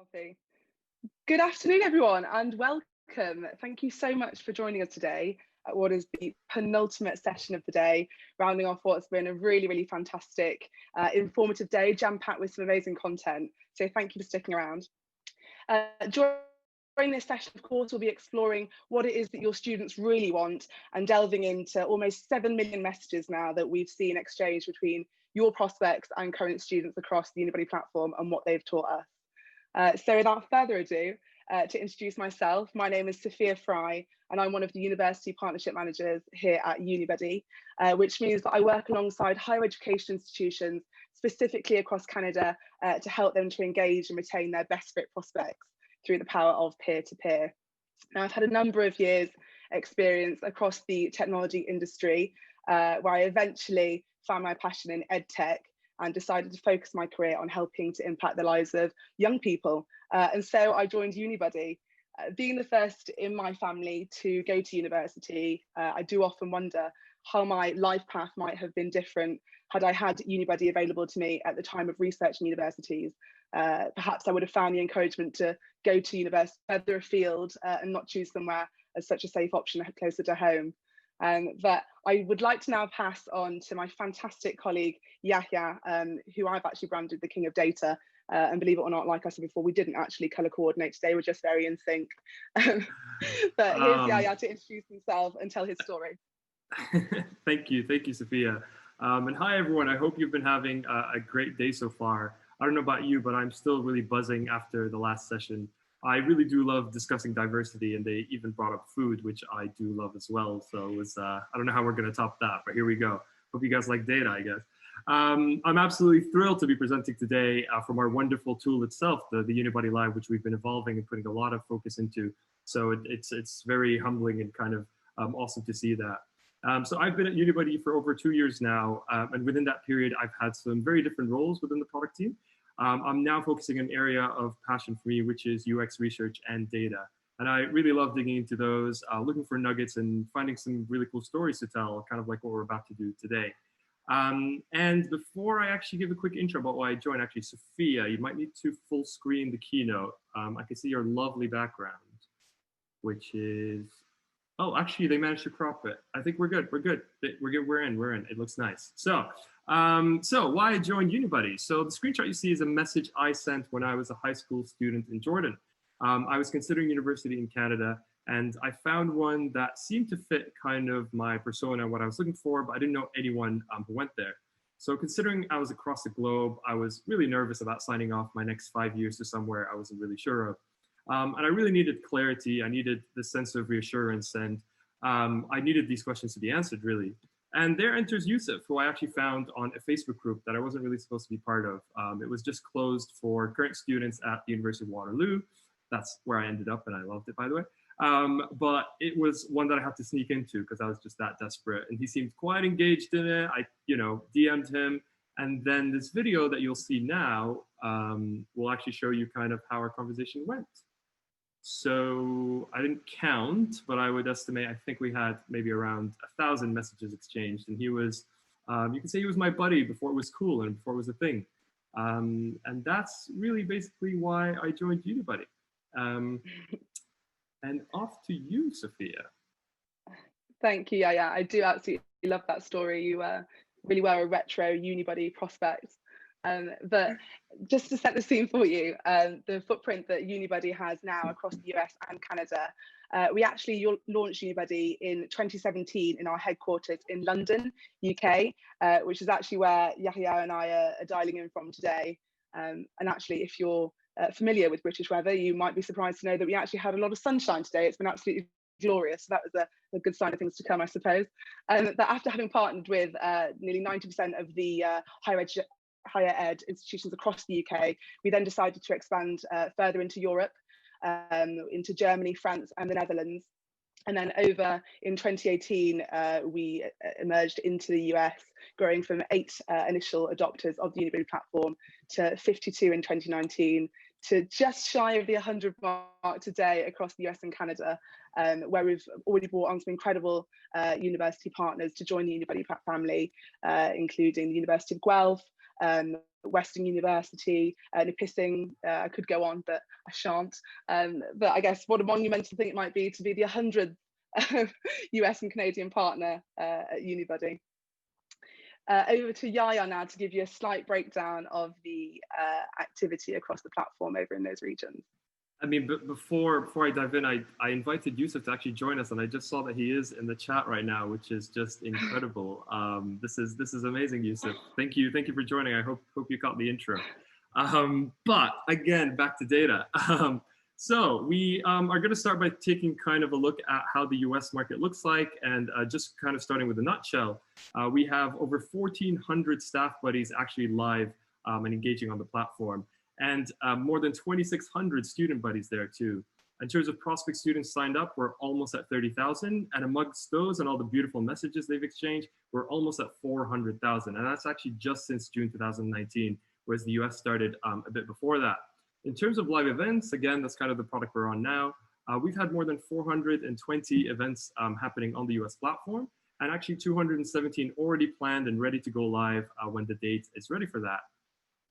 Coffee. Good afternoon, everyone, and welcome. Thank you so much for joining us today at what is the penultimate session of the day, rounding off what's been a really fantastic, informative day, jam-packed with some amazing content. So thank you for sticking around. During this session, of course, we'll be exploring what it is that your students really want and delving into almost 7 million messages now that we've seen exchanged between your prospects and current students across the Unibuddy platform and what they've taught us. So without further ado, to introduce myself, my name is Sophia Fry, and I'm one of the University Partnership Managers here at Unibuddy, which means that I work alongside higher education institutions, specifically across Canada, to help them to engage and retain their best fit prospects through the power of peer-to-peer. Now, I've had a number of years experience across the technology industry, where I eventually found my passion in EdTech and decided to focus my career on helping to impact the lives of young people. And so I joined Unibuddy. Being the first in my family to go to university, I do often wonder how my life path might have been different had I had Unibuddy available to me at the time of researching universities. Perhaps I would have found the encouragement to go to university further afield and not choose somewhere as such a safe option closer to home. But I would like to now pass on to my fantastic colleague, Yahya, who I've actually branded the King of Data. And believe it or not, like I said before, we didn't actually colour coordinate today, we're just very in sync. But here's Yahya to introduce himself and tell his story. Thank you, Sophia. And hi, everyone. I hope you've been having a great day so far. I don't know about you, but I'm still really buzzing after the last session. I really do love discussing diversity, and they even brought up food, which I do love as well. So it was, I don't know how we're going to top that, but here we go. Hope you guys like data, I guess. I'm absolutely thrilled to be presenting today from our wonderful tool itself, the Unibuddy Live, which we've been evolving and putting a lot of focus into. So it's very humbling and kind of awesome to see that. So I've been at Unibuddy for over 2 years now, and within that period, I've had some very different roles within the product team. I'm now focusing on an area of passion for me, which is UX research and data. And I really love digging into those, looking for nuggets and finding some really cool stories to tell, kind of like what we're about to do today. And before I actually give a quick intro about why I joined, actually, Sophia, you might need to full screen the keynote. I can see your lovely background, which is, oh, actually, they managed to crop it. I think we're good. We're good. We're in. It looks nice. So why I joined Unibuddy. So the screenshot you see is a message I sent when I was a high school student in Jordan. I was considering university in Canada, and I found one that seemed to fit kind of my persona and what I was looking for, but I didn't know anyone who went there. So considering I was across the globe, I was really nervous about signing off my next 5 years to somewhere I wasn't really sure of. And I really needed clarity. I needed this sense of reassurance, and I needed these questions to be answered, really. And there enters Yusuf, who I actually found on a Facebook group that I wasn't really supposed to be part of. It was just closed for current students at the University of Waterloo. That's where I ended up, and I loved it, by the way. But it was one that I had to sneak into because I was just that desperate. And he seemed quite engaged in it. I, DM'd him. And then this video that you'll see now will actually show you kind of how our conversation went. So I didn't count, but I would estimate, I think we had maybe around 1,000 messages exchanged. And he was, you can say he was my buddy before it was cool and before it was a thing. And that's really basically why I joined Unibuddy. And off to you, Sophia. Thank you, yeah. I do absolutely love that story. You really were a retro Unibuddy prospect. But just to set the scene for you, the footprint that Unibuddy has now across the US and Canada, we actually launched Unibuddy in 2017 in our headquarters in London, UK, which is actually where Yahya and I are dialing in from today. And actually, if you're familiar with British weather, you might be surprised to know that we actually had a lot of sunshine today. It's been absolutely glorious. So that was a good sign of things to come, I suppose. That after having partnered with nearly 90% of the higher ed institutions across the UK, we then decided to expand further into Europe, into Germany, France, and the Netherlands. And then over in 2018, we emerged into the US, growing from 8 initial adopters of the Unibuddy platform to 52 in 2019, to just shy of the 100 mark today across the US and Canada, where we've already brought on some incredible university partners to join the Unibuddy family, including the University of Guelph, Western University, Nipissing. I could go on, but I shan't. But I guess what a monumental thing it might be to be the 100th US and Canadian partner at Unibuddy. Over to Yahya now to give you a slight breakdown of the activity across the platform over in those regions. I mean, but before I dive in, I invited Yusuf to actually join us, and I just saw that he is in the chat right now, which is just incredible. This is amazing, Yusuf. Thank you for joining. I hope you caught the intro. But again, back to data. So we are going to start by taking kind of a look at how the US market looks like, and just kind of starting with a nutshell. We have over 1,400 staff buddies actually live and engaging on the platform, and more than 2,600 student buddies there too. In terms of prospect students signed up, we're almost at 30,000, and amongst those and all the beautiful messages they've exchanged, we're almost at 400,000, and that's actually just since June 2019, whereas the US started a bit before that. In terms of live events, again, that's kind of the product we're on now. We've had more than 420 events happening on the US platform, and actually 217 already planned and ready to go live when the date is ready for that.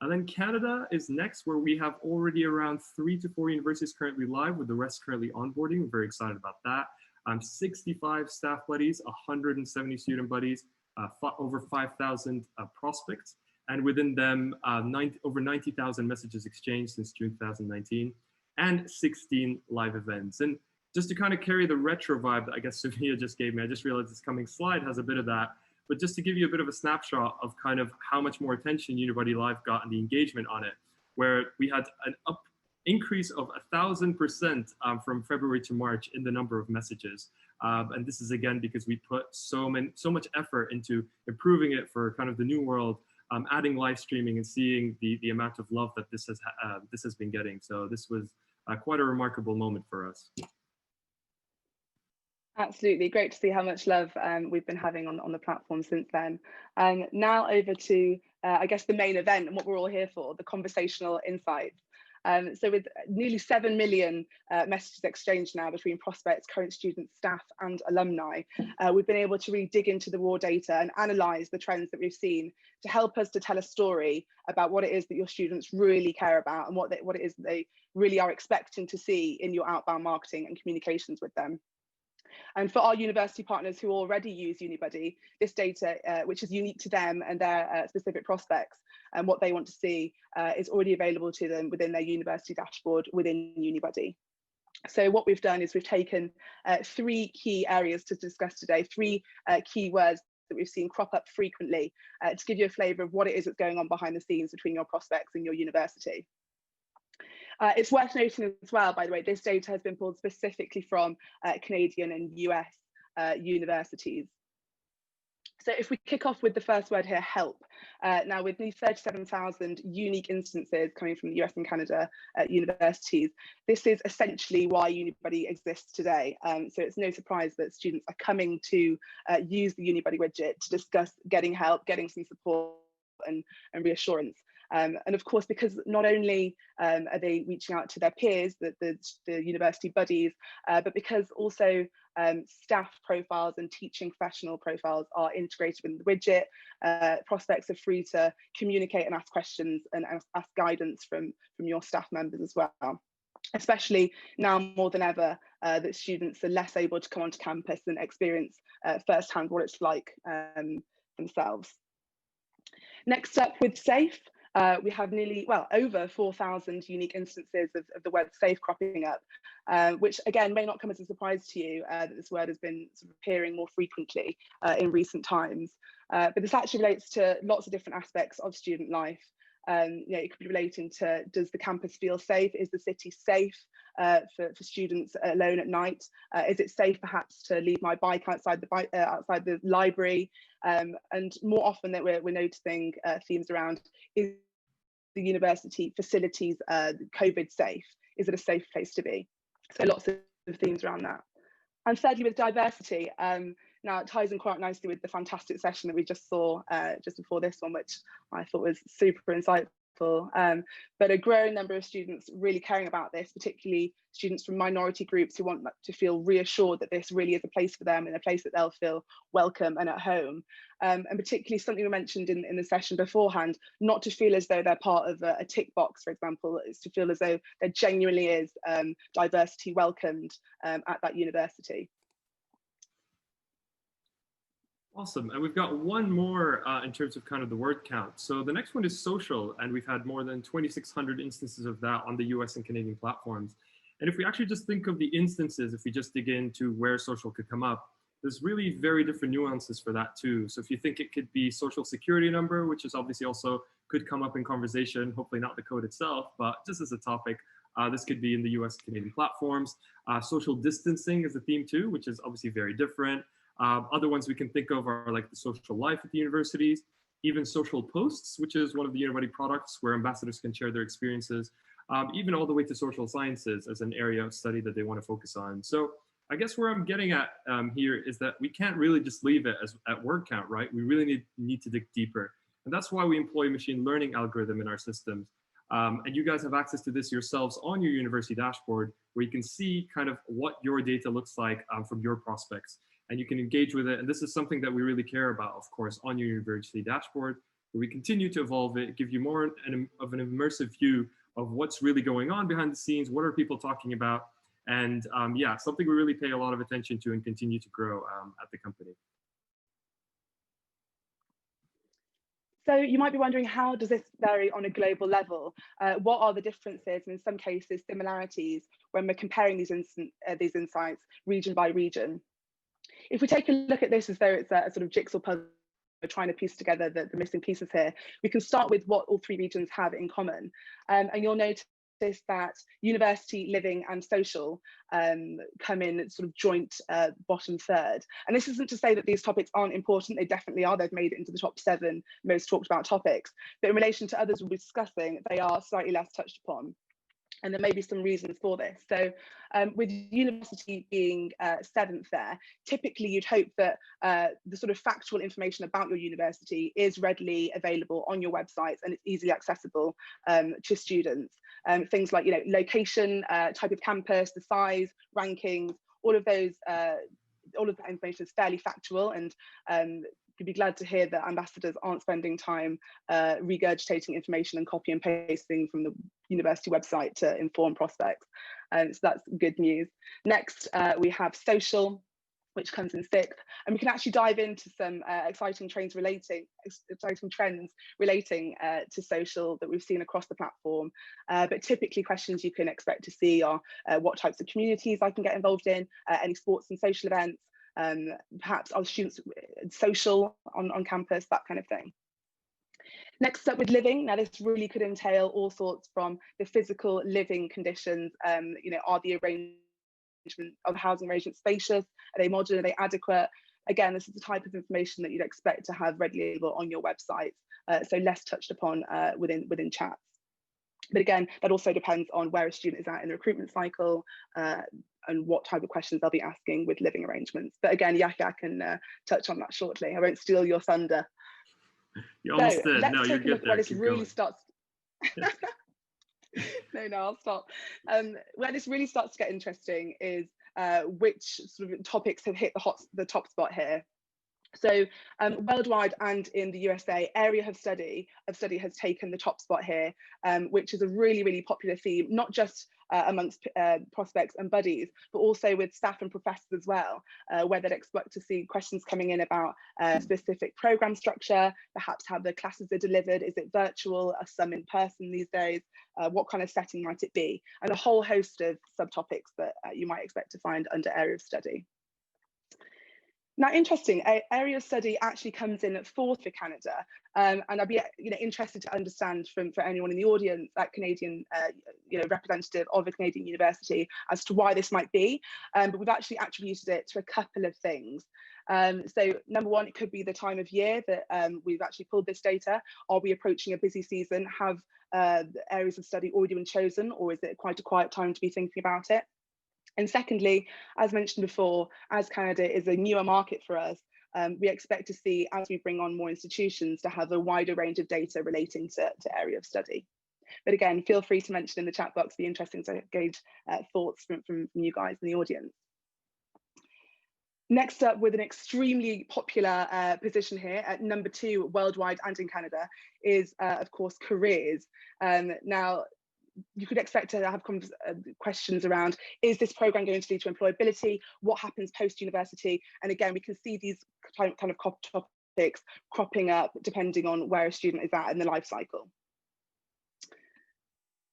And then Canada is next, where we have already around 3 to 4 universities currently live, with the rest currently onboarding. We're very excited about that. 65 staff buddies, 170 student buddies, over 5,000 prospects. And within them, over 90,000 messages exchanged since June 2019, and 16 live events. And just to kind of carry the retro vibe that I guess Sofia just gave me, I just realized this coming slide has a bit of that. But just to give you a bit of a snapshot of kind of how much more attention Unibuddy Live got and the engagement on it, where we had an increase of 1,000% from February to March in the number of messages. And this is again because we put so much effort into improving it for kind of the new world. Adding live streaming and seeing the amount of love that this has been getting. So this was quite a remarkable moment for us. Absolutely, great to see how much love we've been having on the platform since then. Now over to, I guess, the main event and what we're all here for, the conversational insights. So with nearly 7 million messages exchanged now between prospects, current students, staff and alumni, we've been able to really dig into the raw data and analyse the trends that we've seen to help us to tell a story about what it is that your students really care about and what it is that they really are expecting to see in your outbound marketing and communications with them. And for our university partners who already use Unibuddy, this data, which is unique to them and their specific prospects and what they want to see, is already available to them within their university dashboard within Unibuddy. So what we've done is we've taken 3 key areas to discuss today, 3 keywords that we've seen crop up frequently to give you a flavour of what it is that's going on behind the scenes between your prospects and your university. It's worth noting as well, by the way, this data has been pulled specifically from Canadian and US universities. So if we kick off with the first word here, help. Now with these 37,000 unique instances coming from the US and Canada universities, this is essentially why Unibuddy exists today. So it's no surprise that students are coming to use the Unibuddy widget to discuss getting help, getting some support and reassurance. And of course, because not only are they reaching out to their peers, the university buddies, but because also staff profiles and teaching professional profiles are integrated in the widget, prospects are free to communicate and ask questions and ask guidance from your staff members as well. Especially now more than ever that students are less able to come onto campus and experience firsthand what it's like themselves. Next up with Safe. We have over 4,000 unique instances of the word safe cropping up, which again may not come as a surprise to you that this word has been sort of appearing more frequently in recent times. But this actually relates to lots of different aspects of student life. It could be relating to, does the campus feel safe? Is the city safe for students alone at night? Is it safe perhaps to leave my bike outside the library? And more often that we're noticing themes around, is the university facilities COVID safe? Is it a safe place to be? So lots of themes around that. And thirdly, with diversity, now it ties in quite nicely with the fantastic session that we just saw just before this one, which I thought was super insightful but a growing number of students really caring about this, particularly students from minority groups who want to feel reassured that this really is a place for them and a place that they'll feel welcome and at home. And particularly something we mentioned in the session beforehand, not to feel as though they're part of a tick box, for example, is to feel as though there genuinely is diversity welcomed at that university. Awesome. And we've got one more in terms of kind of the word count. So the next one is social, and we've had more than 2,600 instances of that on the US and Canadian platforms. And if we actually just think of the instances, if we just dig into where social could come up, there's really very different nuances for that too. So if you think it could be social security number, which is obviously also could come up in conversation, hopefully not the code itself, but just as a topic, this could be in the US and Canadian platforms. Social distancing is a theme too, which is obviously very different. Other ones we can think of are like the social life at the universities, even social posts, which is one of the Unibuddy products where ambassadors can share their experiences, even all the way to social sciences as an area of study that they want to focus on. So I guess where I'm getting at here is that we can't really just leave it as at word count, right? We really need to dig deeper. And that's why we employ machine learning algorithm in our systems. And you guys have access to this yourselves on your university dashboard, where you can see kind of what your data looks like from your prospects. And you can engage with it. And this is something that we really care about, of course, on your university dashboard, where we continue to evolve it, give you more of an immersive view of what's really going on behind the scenes, what are people talking about, and yeah, something we really pay a lot of attention to and continue to grow at the company. So you might be wondering, how does this vary on a global level? What are the differences, and in some cases similarities, when we're comparing these insights region by region? If we take a look at this as though it's a sort of jigsaw puzzle, we're trying to piece together the missing pieces here, we can start with what all three regions have in common. And you'll notice that university, living and social come in sort of joint bottom third. And this isn't to say that these topics aren't important, they definitely are. They've made it into the top 7 most talked about topics, but in relation to others we'll be discussing, they are slightly less touched upon. And there may be some reasons for this. So with university being 7th there, typically you'd hope that the sort of factual information about your university is readily available on your websites and it's easily accessible to students. Things like, location, type of campus, the size, rankings, all of those, all of that information is fairly factual, and you'd be glad to hear that ambassadors aren't spending time regurgitating information and copy and pasting from the university website to inform prospects. So that's good news. Next, we have social, which comes in 6th, and we can actually dive into some exciting trends relating to social that we've seen across the platform. But typically questions you can expect to see are what types of communities I can get involved in, any sports and social events, perhaps are students social on campus, that kind of thing. Next up with living, now this really could entail all sorts from the physical living conditions, are the arrangement of housing arrangements spacious, are they modern, are they adequate? Again, this is the type of information that you'd expect to have readily available on your website, so less touched upon within chats. But again, that also depends on where a student is at in the recruitment cycle and what type of questions they'll be asking with living arrangements. But again, Yahya can touch on that shortly. I won't steal your thunder. You almost did. Let's no, take you're a good look there. where this Keep really going. starts. No, I'll stop. Where this really starts to get interesting is which sort of topics have hit the top spot here. So worldwide and in the USA, area of study has taken the top spot here, which is a really, really popular theme, not just amongst prospects and buddies, but also with staff and professors as well, where they'd expect to see questions coming in about specific program structure, perhaps how the classes are delivered, is it virtual, are some in person these days, what kind of setting might it be, and a whole host of subtopics that you might expect to find under area of study. Now, interesting, area of study actually comes in at 4th for Canada, and I'd be interested to understand for anyone in the audience, that Canadian representative of a Canadian university, as to why this might be. But we've actually attributed it to a couple of things. So number one, it could be the time of year that we've actually pulled this data. Are we approaching a busy season? Have areas of study already been chosen, or is it quite a quiet time to be thinking about it? And secondly, as mentioned before, as Canada is a newer market for us, we expect to see, as we bring on more institutions, to have a wider range of data relating to area of study. But again, feel free to mention in the chat box, be interesting to gauge thoughts from you guys in the audience. Next up, with an extremely popular position here at number 2 worldwide and in Canada, is of course careers. Now, you could expect to have questions around, is this program going to lead to employability? What happens post-university? And again, we can see these kind of topics cropping up depending on where a student is at in the life cycle.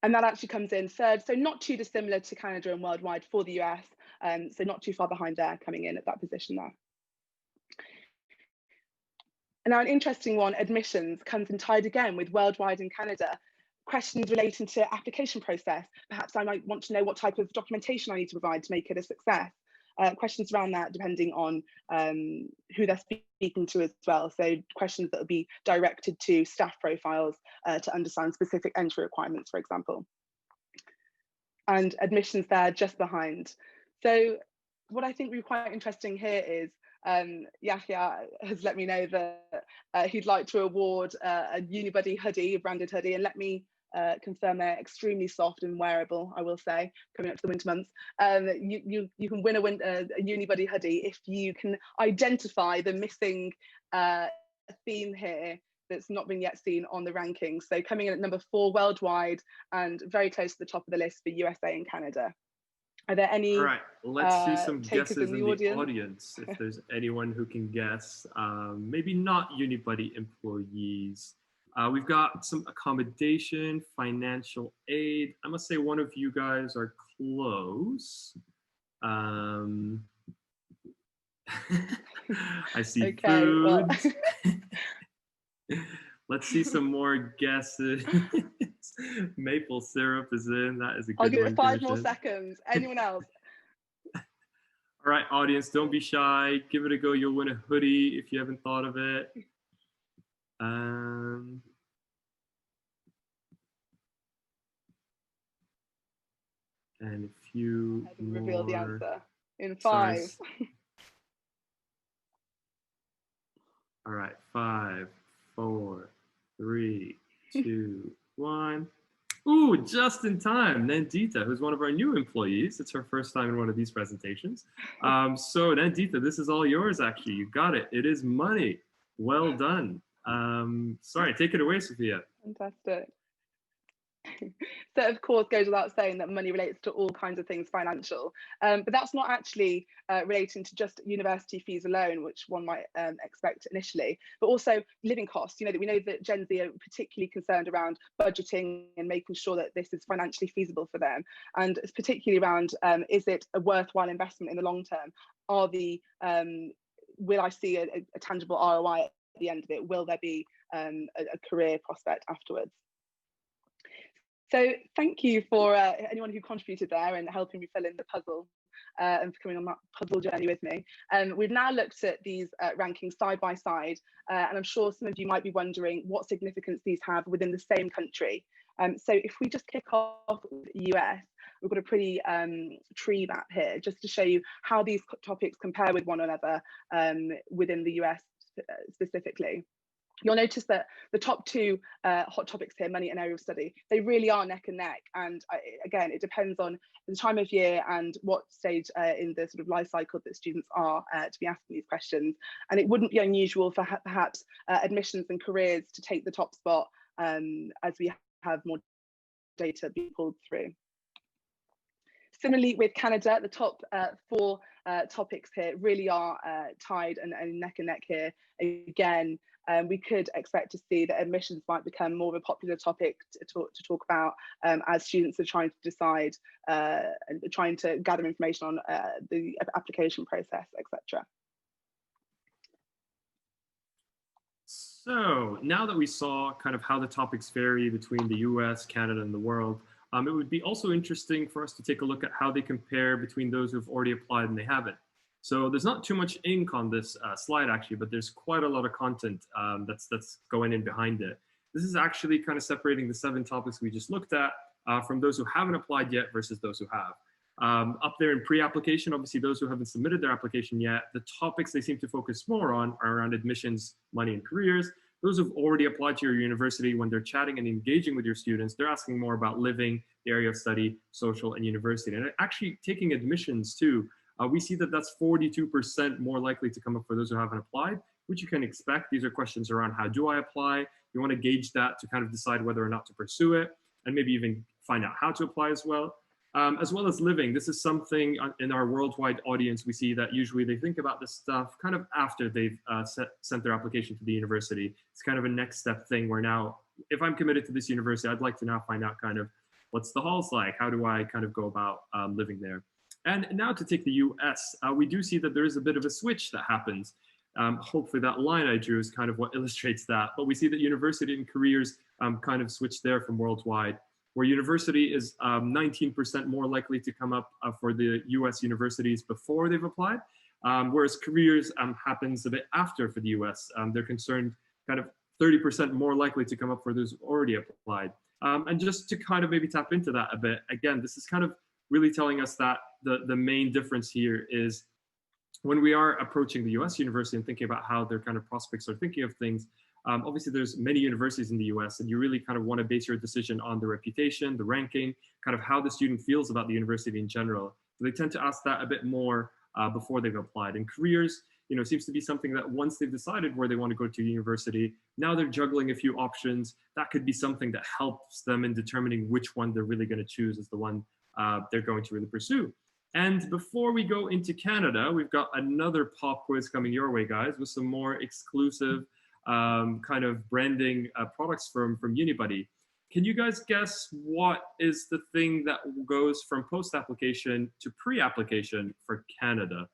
And that actually comes in third, so not too dissimilar to Canada and worldwide for the US, so not too far behind there, coming in at that position there. And now an interesting one, admissions, comes in tied again with worldwide and Canada. Questions relating to application process. Perhaps I might want to know what type of documentation I need to provide to make it a success. Questions around that depending on who they're speaking to as well. So questions that will be directed to staff profiles to understand specific entry requirements, for example. And admissions there just behind. So what I think would be quite interesting here is Yahya has let me know that he'd like to award a Unibuddy hoodie, a branded hoodie, and let me confirm they're extremely soft and wearable, I will say, coming up to the winter months. You can win a Unibuddy hoodie if you can identify the missing theme here that's not been yet seen on the rankings. So coming in at number 4 worldwide and very close to the top of the list for USA and Canada. Are there any All right, let's see some guesses in the audience? audience, if there's anyone who can guess. Maybe not Unibuddy employees. We've got some accommodation, financial aid. I must say one of you guys are close. I see food. Well. Let's see some more guesses. Maple syrup is in. That is a good one. I'll give it 5 more seconds. Anyone else? All right, audience, don't be shy. Give it a go. You'll win a hoodie if you haven't thought of it. And if you reveal the answer in 5. All right, 5, 4, 3, 2, 1. Ooh, just in time. Nandita, who's one of our new employees. It's her first time in one of these presentations. So Nandita, this is all yours, actually. You got it. It is money. Well done. Sorry, take it away, Sofia. Fantastic. So of course goes without saying that money relates to all kinds of things financial, but that's not actually relating to just university fees alone, which one might expect initially, but also living costs. You know, that we know that Gen Z are particularly concerned around budgeting and making sure that this is financially feasible for them, and it's particularly around is it a worthwhile investment in the long term? Are the will I see a tangible ROI at the end of it? Will there be a career prospect afterwards? So thank you for anyone who contributed there and helping me fill in the puzzle and for coming on that puzzle journey with me. We've now looked at these rankings side by side, and I'm sure some of you might be wondering what significance these have within the same country. So if we just kick off with the US, we've got a pretty tree map here just to show you how these topics compare with one another within the US specifically. You'll notice that the top 2 hot topics here, money and area of study, they really are neck and neck. And again, it depends on the time of year and what stage in the sort of life cycle that students are to be asking these questions. And it wouldn't be unusual for perhaps admissions and careers to take the top spot as we have more data being pulled through. Similarly with Canada, the top 4 topics here really are tied and neck and neck here. Again, we could expect to see that admissions might become more of a popular topic to talk about as students are trying to decide and trying to gather information on the application process, etc. So now that we saw kind of how the topics vary between the US, Canada, and the world, it would be also interesting for us to take a look at how they compare between those who've already applied and they haven't. So there's not too much ink on this slide actually, but there's quite a lot of content that's going in behind it. This is actually kind of separating the 7 topics we just looked at from those who haven't applied yet versus those who have. Up there in pre-application, obviously those who haven't submitted their application yet, the topics they seem to focus more on are around admissions, money, and careers. Those who've already applied to your university, when they're chatting and engaging with your students, they're asking more about living, the area of study, social, and university. And actually taking admissions too, we see that that's 42% more likely to come up for those who haven't applied, which you can expect. These are questions around how do I apply? You want to gauge that to kind of decide whether or not to pursue it, and maybe even find out how to apply as well. As well as living. This is something in our worldwide audience, we see that usually they think about this stuff kind of after they've sent their application to the university. It's kind of a next step thing where now, if I'm committed to this university, I'd like to now find out kind of what's the halls like? How do I kind of go about living there? And now to take the US, we do see that there is a bit of a switch that happens. Hopefully that line I drew is kind of what illustrates that. But we see that university and careers kind of switch there from worldwide, where university is 19% more likely to come up for the US universities before they've applied, whereas careers happens a bit after for the US. They're concerned kind of 30% more likely to come up for those who've already applied. And just to kind of maybe tap into that a bit, again, this is kind of really telling us that the main difference here is when we are approaching the US university and thinking about how their kind of prospects are thinking of things, obviously there's many universities in the US, and you really kind of want to base your decision on the reputation, the ranking, kind of how the student feels about the university in general. So they tend to ask that a bit more before they've applied. And careers, seems to be something that once they've decided where they want to go to university, now they're juggling a few options. That could be something that helps them in determining which one they're really going to choose as the one they're going to really pursue. And before we go into Canada, we've got another pop quiz coming your way, guys, with some more exclusive kind of branding products from Unibuddy. Can you guys guess what is the thing that goes from post-application to pre-application for Canada?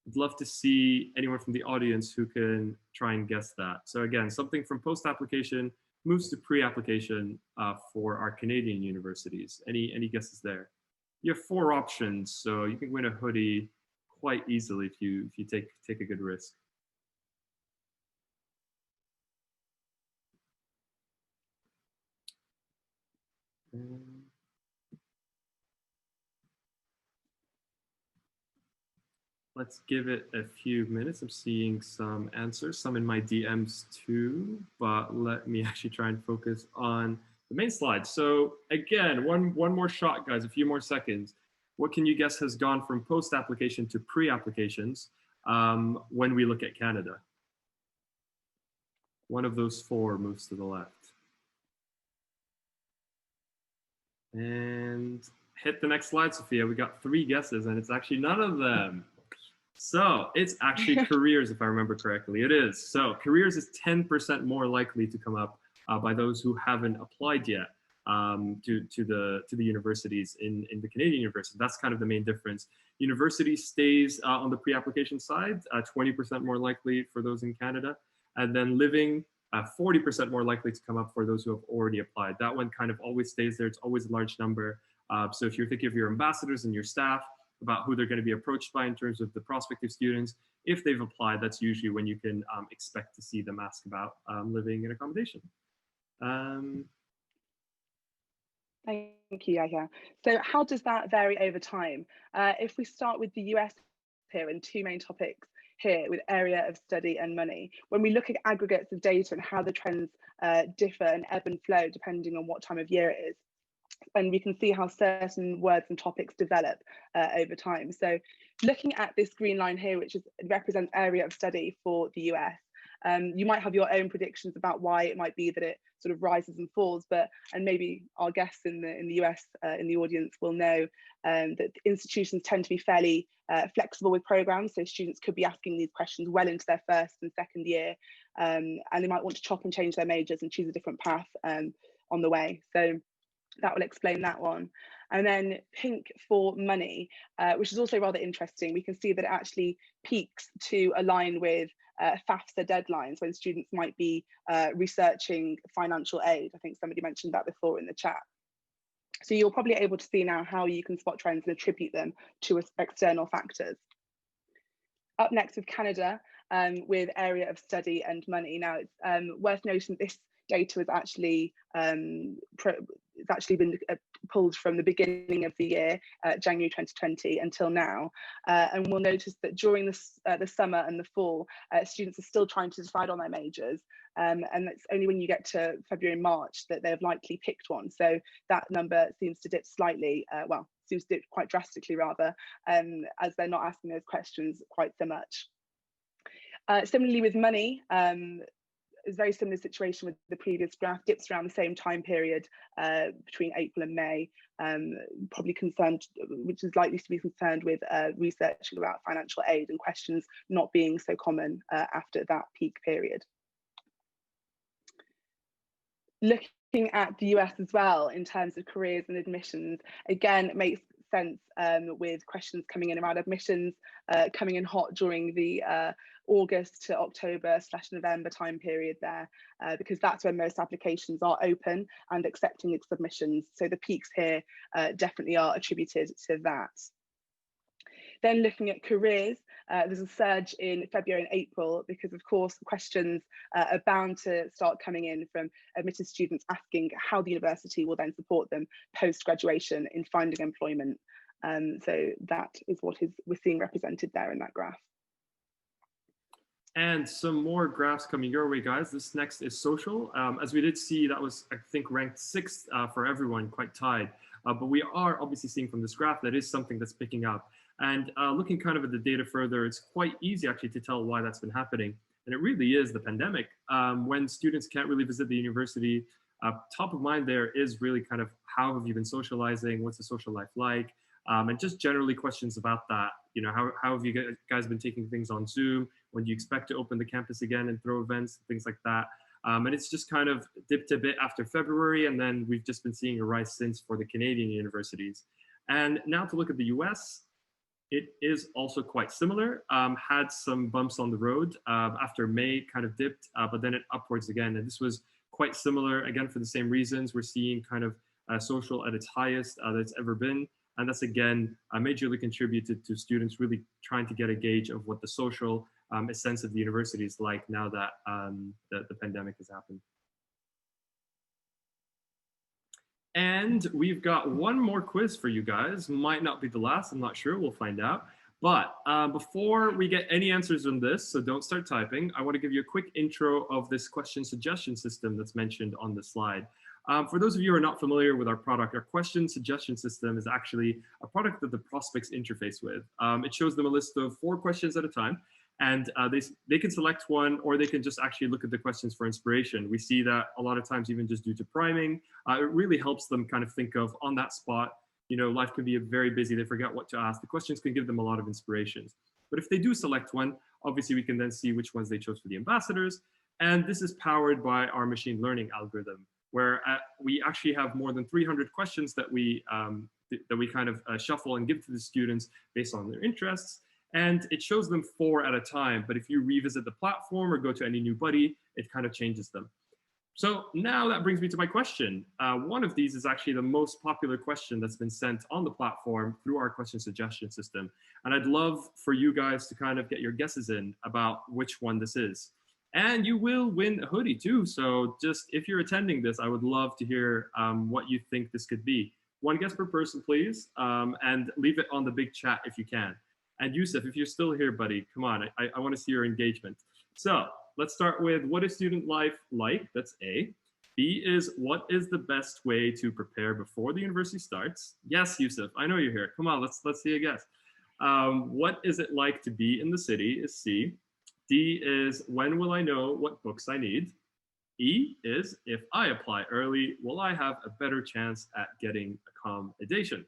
I'd love to see anyone from the audience who can try and guess that. So again, something from post-application moves to pre-application for our Canadian universities. Any guesses there? You have 4 options, so you can win a hoodie quite easily if you take a good risk. Let's give it a few minutes. I'm seeing some answers, some in my DMs too, but let me actually try and focus on the main slide. So again, one more shot, guys, a few more seconds. What can you guess has gone from post-application to pre-applications when we look at Canada? One of those 4 moves to the left. And hit the next slide, Sophia. We got 3 guesses, and it's actually none of them. So it's actually careers, if I remember correctly. It is. So careers is 10% more likely to come up by those who haven't applied yet to the universities in the Canadian university. That's kind of the main difference. University stays on the pre-application side, 20% more likely for those in Canada, and then living 40% more likely to come up for those who have already applied. That one kind of always stays there. It's always a large number. So if you're thinking of your ambassadors and your staff about who they're going to be approached by in terms of the prospective students, if they've applied, that's usually when you can expect to see them ask about living and accommodation. Thank you, Yahya. So how does that vary over time? If we start with the US here and 2 main topics here with area of study and money, when we look at aggregates of data and how the trends differ and ebb and flow depending on what time of year it is, and we can see how certain words and topics develop over time. So looking at this green line here, which represents area of study for the US, you might have your own predictions about why it might be that it sort of rises and falls, and maybe our guests in the US in the audience will know that institutions tend to be fairly flexible with programs. So students could be asking these questions well into their 1st and 2nd year, and they might want to chop and change their majors and choose a different path on the way. So that will explain that one. And then pink for money, which is also rather interesting. We can see that it actually peaks to align with FAFSA deadlines when students might be researching financial aid. I think somebody mentioned that before in the chat. So you're probably able to see now how you can spot trends and attribute them to external factors. Up next with Canada, with area of study and money. Now it's worth noting this data is actually it's actually been pulled from the beginning of the year, January 2020, until now. And we'll notice that during the summer and the fall, students are still trying to decide on their majors. And it's only when you get to February and March that they've likely picked one. So that number seems to dip slightly, seems to dip quite drastically rather, as they're not asking those questions quite so much. Similarly with money, it's a very similar situation with the previous graph, dips around the same time period between April and May, probably concerned, which is likely to be concerned with researching about financial aid and questions not being so common after that peak period. Looking at the US as well in terms of careers and admissions, again, it makes sense with questions coming in around admissions, coming in hot during the August to October/November time period there, because that's when most applications are open and accepting submissions. So the peaks here definitely are attributed to that. Then looking at careers, there's a surge in February and April because, of course, questions are bound to start coming in from admitted students asking how the university will then support them post-graduation in finding employment. So that is what we're seeing represented there in that graph. And some more graphs coming your way, guys. This next is social. As we did see, that was, I think, ranked 6th for everyone, quite tied. But we are obviously seeing from this graph that is something that's picking up. And looking kind of at the data further, it's quite easy actually to tell why that's been happening. And it really is the pandemic. When students can't really visit the university, top of mind there is really kind of how have you been socializing? What's the social life like? And just generally questions about that. You know, how have you guys been taking things on Zoom? When do you expect to open the campus again and throw events, things like that? And it's just kind of dipped a bit after February, and then we've just been seeing a rise since for the Canadian universities. And now to look at the US, it is also quite similar. Had some bumps on the road after May, kind of dipped, but then it upwards again. And this was quite similar, again, for the same reasons. We're seeing kind of social at its highest that it's ever been. And that's, again, majorly contributed to students really trying to get a gauge of what the social sense of the university is like now that the pandemic has happened. And we've got one more quiz for you guys. Might not be the last, I'm not sure, we'll find out. But before we get any answers on this, so don't start typing, I want to give you a quick intro of this question suggestion system that's mentioned on the slide. For those of you who are not familiar with our product, our question suggestion system is actually a product that the prospects interface with. It shows them a list of 4 questions at a time, and they can select one, or they can just actually look at the questions for inspiration. We see that a lot of times, even just due to priming, it really helps them kind of think of on that spot. You know, life can be very busy, they forget what to ask. The questions can give them a lot of inspirations. But if they do select one, obviously we can then see which ones they chose for the ambassadors. And this is powered by our machine learning algorithm, where we actually have more than 300 questions that we kind of shuffle and give to the students based on their interests. And it shows them 4 at a time. But if you revisit the platform or go to any Unibuddy, it kind of changes them. So now that brings me to my question. One of these is actually the most popular question that's been sent on the platform through our question suggestion system. And I'd love for you guys to kind of get your guesses in about which one this is. And you will win a hoodie too. So just if you're attending this, I would love to hear what you think this could be. One guess per person, please. And leave it on the big chat if you can. And Yusuf, if you're still here, buddy, come on. I want to see your engagement. So let's start with, what is student life like? That's A. B is, what is the best way to prepare before the university starts? Yes, Yusuf, I know you're here. Come on, let's see a guess. What is it like to be in the city is C. D is, when will I know what books I need? E is, if I apply early, will I have a better chance at getting accommodation?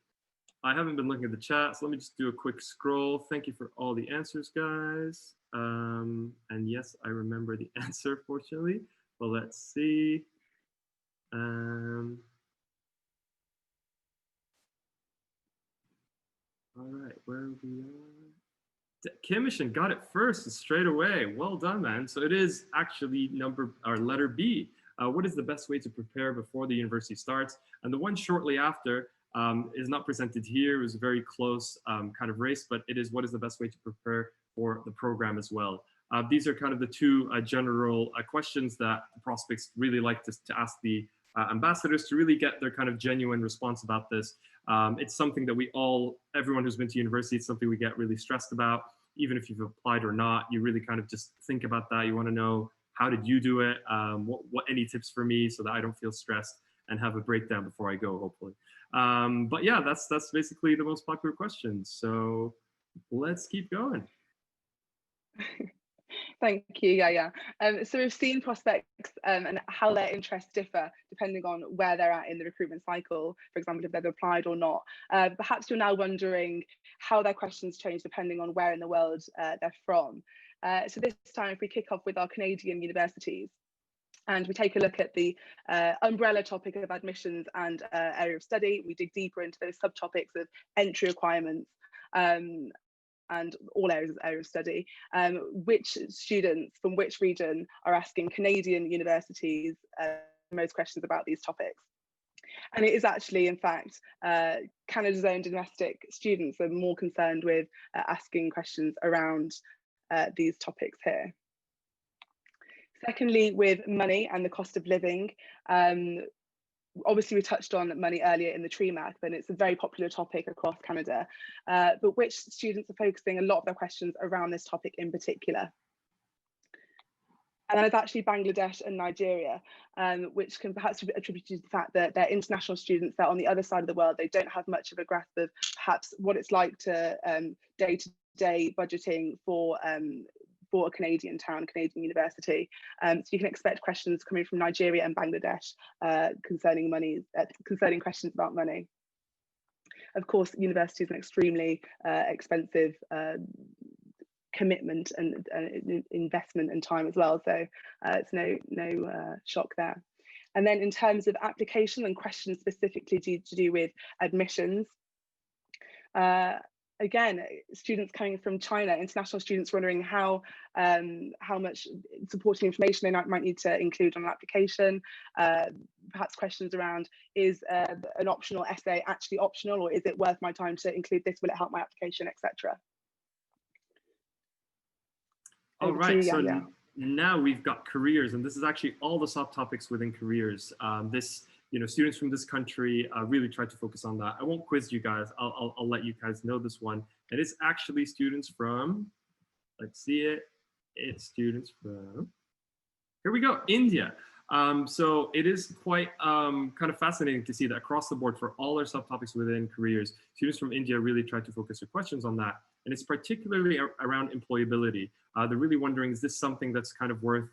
I haven't been looking at the chat, so let me just do a quick scroll. Thank you for all the answers, guys. And yes, I remember the answer, fortunately. But let's see. All right, where we are. Kimishin got it first straight away. Well done, man. So it is actually letter B. What is the best way to prepare before the university starts? And the one shortly after is not presented here. It was a very close kind of race, but it is, what is the best way to prepare for the program as well? These are kind of the 2 general questions that the prospects really like to ask the ambassadors to really get their kind of genuine response about this. It's something that everyone who's been to university, it's something we get really stressed about. Even if you've applied or not, you really kind of just think about that. You want to know, how did you do it? What any tips for me so that I don't feel stressed and have a breakdown before I go, hopefully. But yeah, that's basically the most popular questions. So let's keep going. Thank you, yeah. So we've seen prospects and how their interests differ depending on where they're at in the recruitment cycle, for example, if they've applied or not. Perhaps you're now wondering how their questions change depending on where in the world they're from. So this time, if we kick off with our Canadian universities, and we take a look at the umbrella topic of admissions and area of study, we dig deeper into those subtopics of entry requirements, and all areas of study, which students from which region are asking Canadian universities most questions about these topics. And it is actually, in fact, Canada's own domestic students are more concerned with asking questions around these topics here. Secondly, with money and the cost of living, obviously we touched on money earlier in the tree map, and it's a very popular topic across Canada, but which students are focusing a lot of their questions around this topic in particular. And it's actually Bangladesh and Nigeria, which can perhaps be attributed to the fact that they're international students that are on the other side of the world. They don't have much of a grasp of perhaps what it's like to day-to-day budgeting for a Canadian town, Canadian university. So you can expect questions coming from Nigeria and Bangladesh concerning questions about money. Of course, university is an extremely expensive commitment and investment and time as well. So it's no shock there. And then in terms of application and questions specifically to do with admissions, again, students coming from China, international students wondering how much supporting information they might need to include on an application. Perhaps questions around, is an optional essay actually optional, or is it worth my time to include this? Will it help my application, etc. All right, so now we've got careers, and this is actually all the subtopics within careers. Students from this country really try to focus on that. I won't quiz you guys. I'll let you guys know this one. And it's actually students from, let's see it. It's students from, here we go, India. So it is quite kind of fascinating to see that across the board for all our subtopics within careers, students from India really try to focus their questions on that. And it's particularly around employability. They're really wondering, is this something that's kind of worth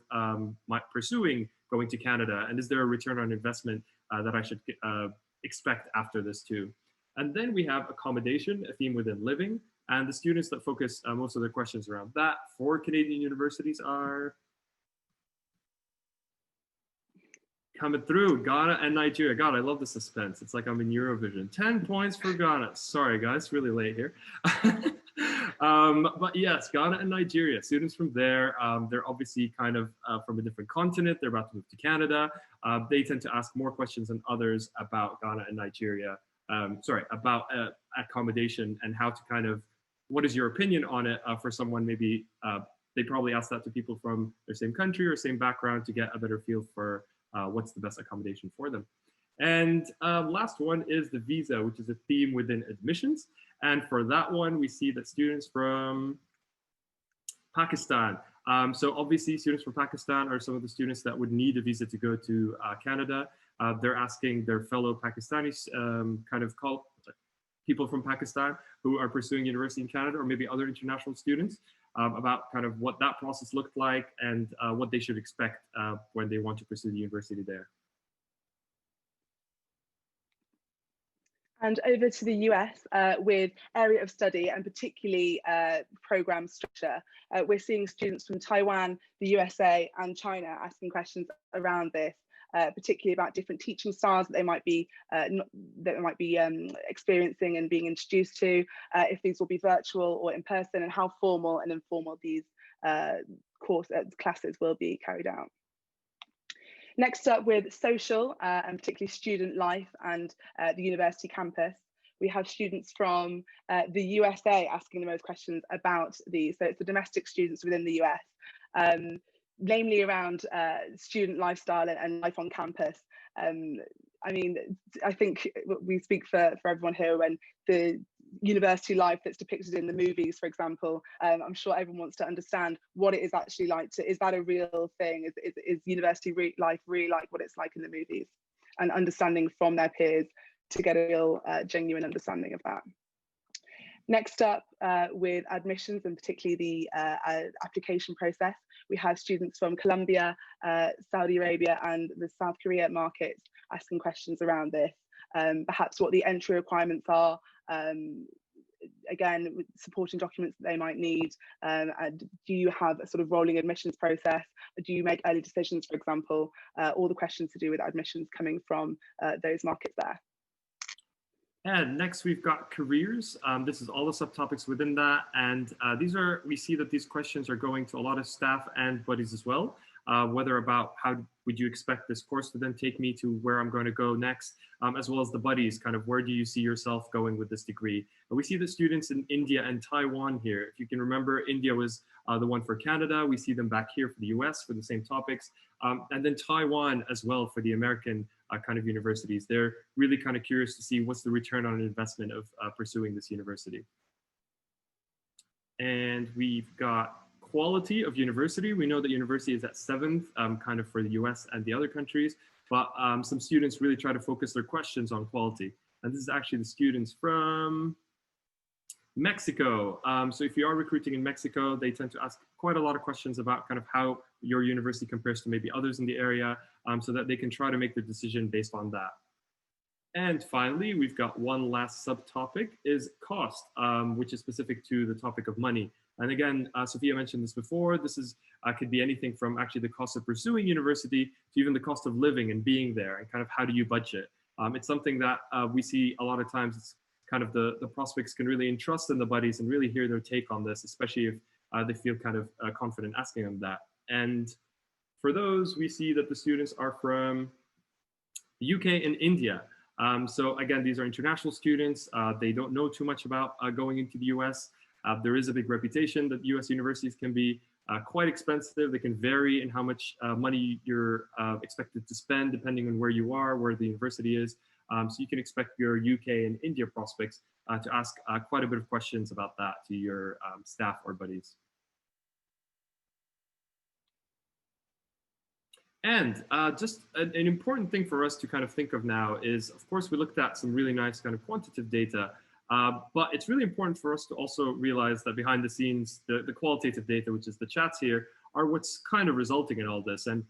pursuing going to Canada? And is there a return on investment that I should expect after this too? And then we have accommodation, a theme within living. And the students that focus most of their questions around that for Canadian universities are coming through, Ghana and Nigeria. God, I love the suspense. It's like I'm in Eurovision. 10 points for Ghana. Sorry, guys, really late here. But yes, Ghana and Nigeria, students from there, they're obviously kind of from a different continent. They're about to move to Canada. They tend to ask more questions than others about Ghana and Nigeria. About accommodation and how to kind of, what is your opinion on it for someone maybe, they probably ask that to people from their same country or same background to get a better feel for what's the best accommodation for them. And last one is the visa, which is a theme within admissions. And for that one, we see that students from Pakistan. So obviously students from Pakistan are some of the students that would need a visa to go to Canada. They're asking their fellow Pakistanis people from Pakistan who are pursuing university in Canada, or maybe other international students, about kind of what that process looked like and what they should expect when they want to pursue the university there. And over to the US with area of study and particularly program structure. We're seeing students from Taiwan, the USA and China asking questions around this, particularly about different teaching styles that they might be experiencing and being introduced to, if these will be virtual or in person, and how formal and informal these classes will be carried out. Next up, with social and particularly student life and the university campus, we have students from the USA asking the most questions about these. So it's the domestic students within the US. namely around student lifestyle and life on campus. I mean, I think we speak for everyone here when the university life that's depicted in the movies, for example, I'm sure everyone wants to understand what it is actually like is that a real thing? Is university life really like what it's like in the movies? And understanding from their peers to get a real genuine understanding of that. Next up, with admissions and particularly the application process, we have students from Colombia, Saudi Arabia and the South Korea markets asking questions around this, perhaps what the entry requirements are, again, with supporting documents that they might need, and do you have a sort of rolling admissions process? Do you make early decisions, for example? All the questions to do with admissions coming from those markets there. And next we've got careers. This is all the subtopics within that. And we see that these questions are going to a lot of staff and buddies as well. Whether about how would you expect this course to then take me to where I'm going to go next, as well as the buddies, kind of where do you see yourself going with this degree? But we see the students in India and Taiwan here. If you can remember, India was the one for Canada. We see them back here for the US for the same topics. And then Taiwan as well for the American kind of universities. They're really kind of curious to see what's the return on investment of pursuing this university. And we've got quality of university. We know that university is at 7th, kind of for the US and the other countries, but some students really try to focus their questions on quality. And this is actually the students from Mexico. So if you are recruiting in Mexico, they tend to ask quite a lot of questions about kind of how your university compares to maybe others in the area, so that they can try to make their decision based on that. And finally, we've got one last subtopic is cost, which is specific to the topic of money. And again, Sofia mentioned this before, this is could be anything from actually the cost of pursuing university to even the cost of living and being there, and kind of how do you budget. It's something that we see a lot of times. It's kind of the prospects can really entrust in the buddies and really hear their take on this, especially if they feel kind of confident asking them that. And for those, we see that the students are from the UK and India. So again, these are international students. They don't know too much about going into the US. There is a big reputation that US universities can be quite expensive. They can vary in how much money you're expected to spend depending on where you are, where the university is. So you can expect your UK and India prospects to ask quite a bit of questions about that to your staff or buddies. And just an important thing for us to kind of think of now is, of course, we looked at some really nice kind of quantitative data, but it's really important for us to also realize that behind the scenes, the qualitative data, which is the chats here, are what's kind of resulting in all this. And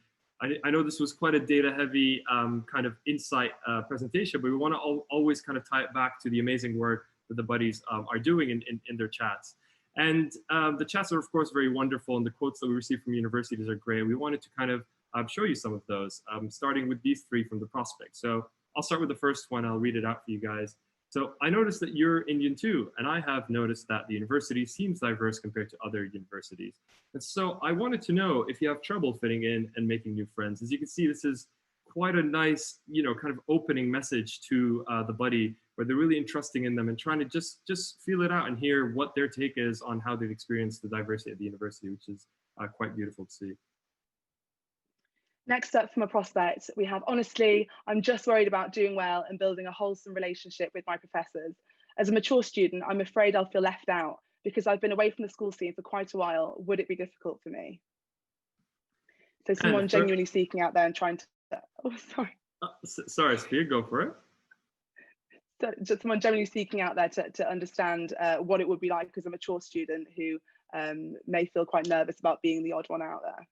I know this was quite a data-heavy kind of insight presentation, but we want to always kind of tie it back to the amazing work that the buddies are doing in their chats. And the chats are, of course, very wonderful, and the quotes that we receive from universities are great. We wanted to kind of show you some of those, starting with these three from the prospect. So I'll start with the first one. I'll read it out for you guys. So I noticed that you're Indian too, and I have noticed that the university seems diverse compared to other universities. And so I wanted to know if you have trouble fitting in and making new friends. As you can see, this is quite a nice, kind of opening message to the buddy, where they're really entrusting in them and trying to just feel it out and hear what their take is on how they've experienced the diversity at the university, which is quite beautiful to see. Next up from a prospect, we have, honestly, I'm just worried about doing well and building a wholesome relationship with my professors. As a mature student, I'm afraid I'll feel left out because I've been away from the school scene for quite a while. Would it be difficult for me? So someone genuinely seeking out there and trying to, oh, sorry. Sorry, Sophia, go for it. So just someone genuinely seeking out there to understand what it would be like as a mature student who may feel quite nervous about being the odd one out there.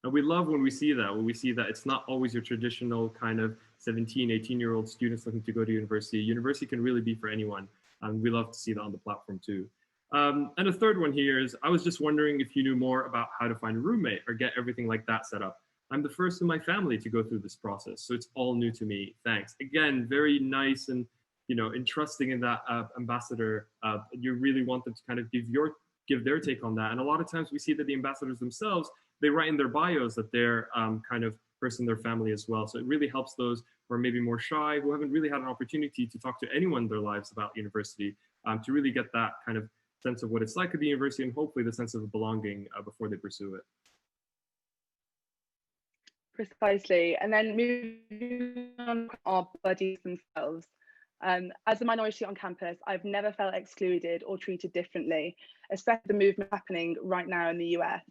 And we love when we see that, it's not always your traditional kind of 17, 18-year-old students looking to go to university. University can really be for anyone. And we love to see that on the platform too. And the third one here is, I was just wondering if you knew more about how to find a roommate or get everything like that set up. I'm the first in my family to go through this process, so it's all new to me. Thanks. Again, very nice and entrusting in that ambassador. You really want them to kind of give their take on that. And a lot of times we see that the ambassadors themselves, they write in their bios that they're kind of person in their family as well. So it really helps those who are maybe more shy, who haven't really had an opportunity to talk to anyone in their lives about university, to really get that kind of sense of what it's like at the university and hopefully the sense of belonging before they pursue it. Precisely. And then moving on to our buddies themselves. As a minority on campus, I've never felt excluded or treated differently, especially the movement happening right now in the US.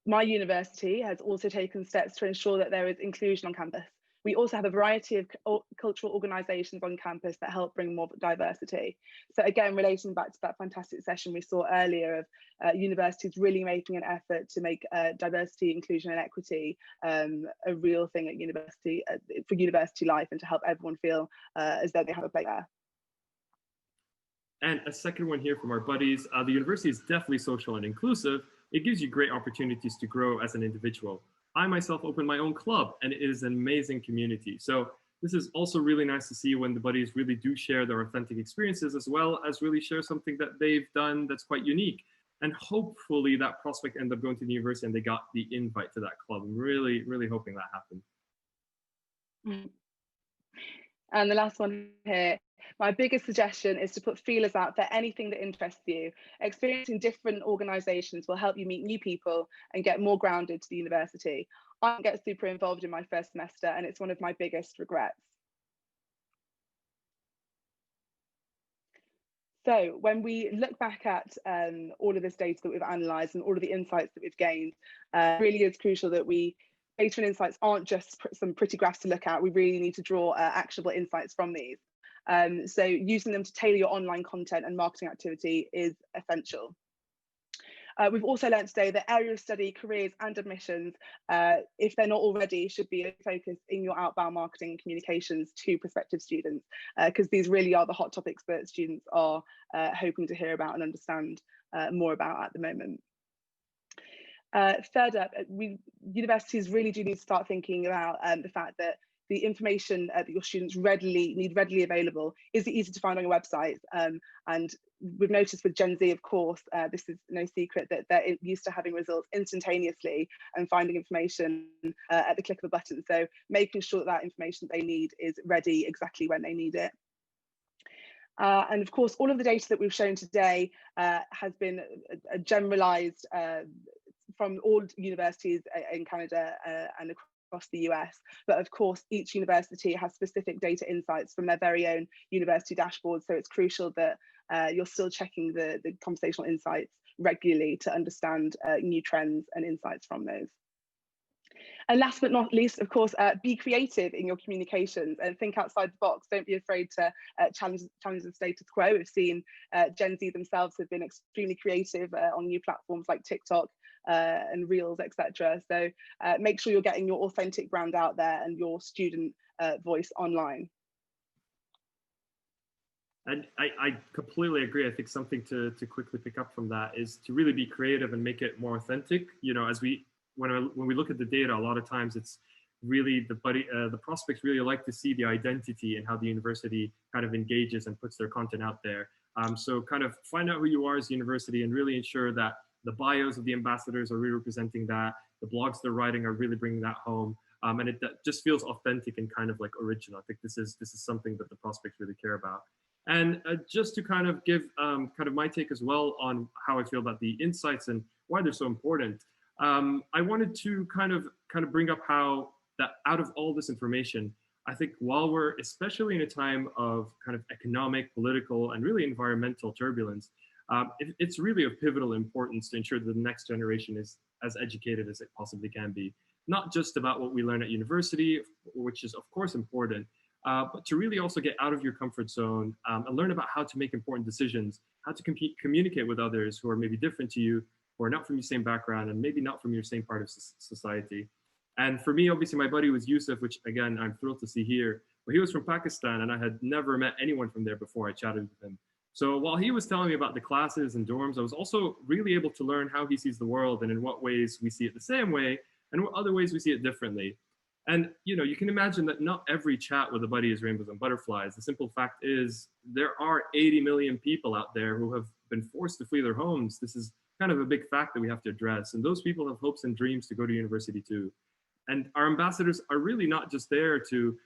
My university has also taken steps to ensure that there is inclusion on campus. We also have a variety of cultural organisations on campus that help bring more diversity. So again, relating back to that fantastic session we saw earlier of universities really making an effort to make diversity, inclusion and equity a real thing at university, for university life, and to help everyone feel as though they have a place there. And a second one here from our buddies, the university is definitely social and inclusive. It gives you great opportunities to grow as an individual. I myself opened my own club, and it is an amazing community. So this is also really nice to see when the buddies really do share their authentic experiences, as well as really share something that they've done that's quite unique. And hopefully that prospect ended up going to the university and they got the invite to that club. I'm really, really hoping that happened. And the last one here, my biggest suggestion is to put feelers out for anything that interests you. Experiencing different organisations will help you meet new people and get more grounded to the university. I didn't get super involved in my first semester, and it's one of my biggest regrets. So when we look back at all of this data that we've analysed and all of the insights that we've gained, really is crucial that data and insights aren't just some pretty graphs to look at. We really need to draw actionable insights from these. So using them to tailor your online content and marketing activity is essential. We've also learned today that area of study, careers and admissions, if they're not already, should be a focus in your outbound marketing and communications to prospective students, because these really are the hot topics that students are hoping to hear about and understand more about at the moment. Third up, universities really do need to start thinking about the fact that the information that your students need readily available is easy to find on your website. And we've noticed with Gen Z, of course, this is no secret that they're used to having results instantaneously and finding information at the click of a button. So making sure that information they need is ready exactly when they need it. And of course, all of the data that we've shown today has been generalized from all universities in Canada and across the US. But of course, each university has specific data insights from their very own university dashboard. So it's crucial that you're still checking the conversational insights regularly to understand new trends and insights from those. And last but not least, of course, be creative in your communications and think outside the box. Don't be afraid to challenge the status quo. We've seen Gen Z themselves have been extremely creative on new platforms like TikTok and Reels, etc. So make sure you're getting your authentic brand out there and your student voice online. And I completely agree. I think something to quickly pick up from that is to really be creative and make it more authentic. You know, when we look at the data, a lot of times it's really the prospects really like to see the identity and how the university kind of engages and puts their content out there. So kind of find out who you are as a university and really ensure that the bios of the ambassadors are really representing that, the blogs they're writing are really bringing that home, and it just feels authentic and kind of like original. I think this is something that the prospects really care about. And just to kind of give kind of my take as well on how I feel about the insights and why they're so important. I wanted to kind of bring up how that out of all this information, I think while we're especially in a time of kind of economic, political, and really environmental turbulence, it's really of pivotal importance to ensure that the next generation is as educated as it possibly can be. Not just about what we learn at university, which is of course important, but to really also get out of your comfort zone and learn about how to make important decisions, how to communicate with others who are maybe different to you, who are not from your same background and maybe not from your same part of society. And for me, obviously, my buddy was Yusuf, which again, I'm thrilled to see here. But he was from Pakistan and I had never met anyone from there before I chatted with him. So while he was telling me about the classes and dorms, I was also really able to learn how he sees the world and in what ways we see it the same way and what other ways we see it differently. And you know, you can imagine that not every chat with a buddy is rainbows and butterflies. The simple fact is there are 80 million people out there who have been forced to flee their homes. This is kind of a big fact that we have to address. And those people have hopes and dreams to go to university too. And our ambassadors are really not just there to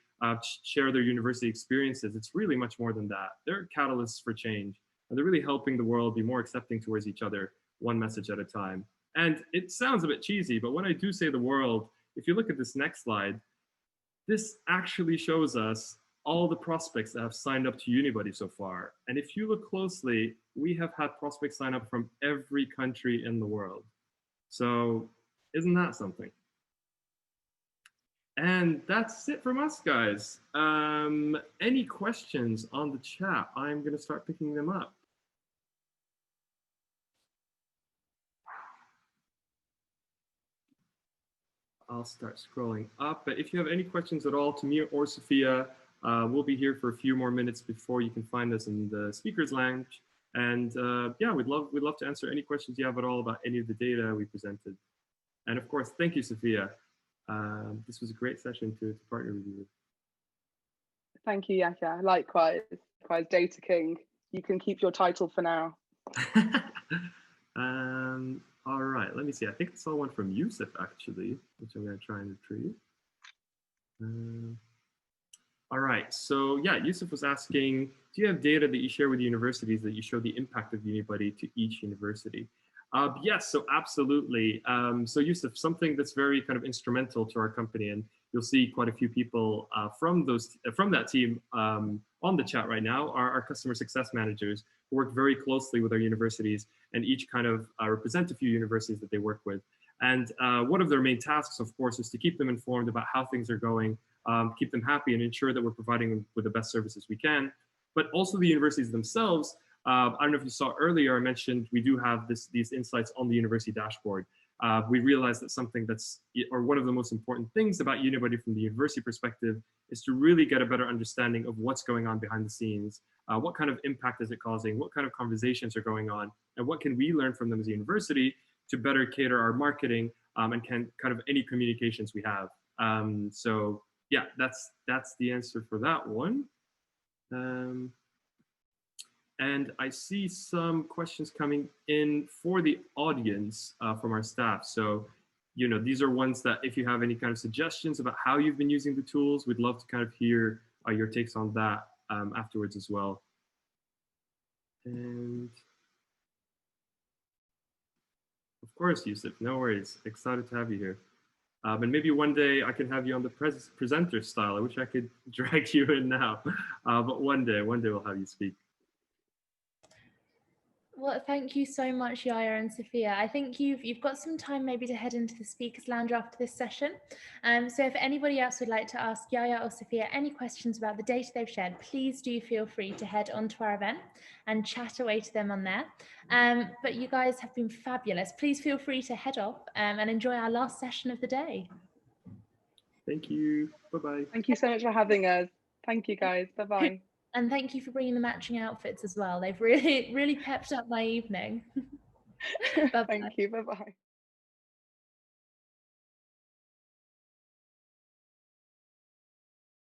share their university experiences. It's really much more than that. They're catalysts for change. And they're really helping the world be more accepting towards each other, one message at a time. And it sounds a bit cheesy, but when I do say the world, if you look at this next slide, this actually shows us all the prospects that have signed up to Unibuddy so far. And if you look closely, we have had prospects sign up from every country in the world. So isn't that something? And that's it from us, guys. Any questions on the chat? I'm going to start picking them up. I'll start scrolling up. But if you have any questions at all to me or Sophia, we'll be here for a few more minutes before you can find us in the speakers lounge. And yeah, we'd love to answer any questions you have at all about any of the data we presented. And of course, thank you, Sophia. This was a great session to partner with you. Thank you, Yahya. Likewise, Data King. You can keep your title for now. All right, let me see. I think I saw one from Yusuf, actually, which I'm going to try and retrieve. All right, so yeah, Yusuf was asking, do you have data that you share with universities that you show the impact of Unibuddy to each university? Yes, so absolutely. So Yusuf, something that's very kind of instrumental to our company, and you'll see quite a few people from that team on the chat right now, are our customer success managers who work very closely with our universities and each kind of represent a few universities that they work with. And one of their main tasks, of course, is to keep them informed about how things are going, keep them happy, and ensure that we're providing them with the best services we can. But also the universities themselves. I don't know if you saw earlier, I mentioned we do have these insights on the university dashboard. We realized that something one of the most important things about Unibuddy from the university perspective is to really get a better understanding of what's going on behind the scenes, what kind of impact is it causing, what kind of conversations are going on, and what can we learn from them as a university to better cater our marketing and kind of any communications we have. So yeah, that's the answer for that one. And I see some questions coming in for the audience from our staff. So, you know, these are ones that if you have any kind of suggestions about how you've been using the tools, we'd love to kind of hear your takes on that afterwards as well. And of course, Yusuf, no worries. Excited to have you here. And maybe one day I can have you on the presenter style. I wish I could drag you in now, but one day we'll have you speak. Well, thank you so much, Yahya and Sofia. I think you've got some time maybe to head into the speakers lounge after this session. So if anybody else would like to ask Yahya or Sofia any questions about the data they've shared, please do feel free to head onto our event and chat away to them on there. But you guys have been fabulous. Please feel free to head off and enjoy our last session of the day. Thank you. Bye-bye. Thank you so much for having us. Thank you, guys. Bye-bye. And thank you for bringing the matching outfits as well. They've really pepped up my evening. Thank you. Bye-bye.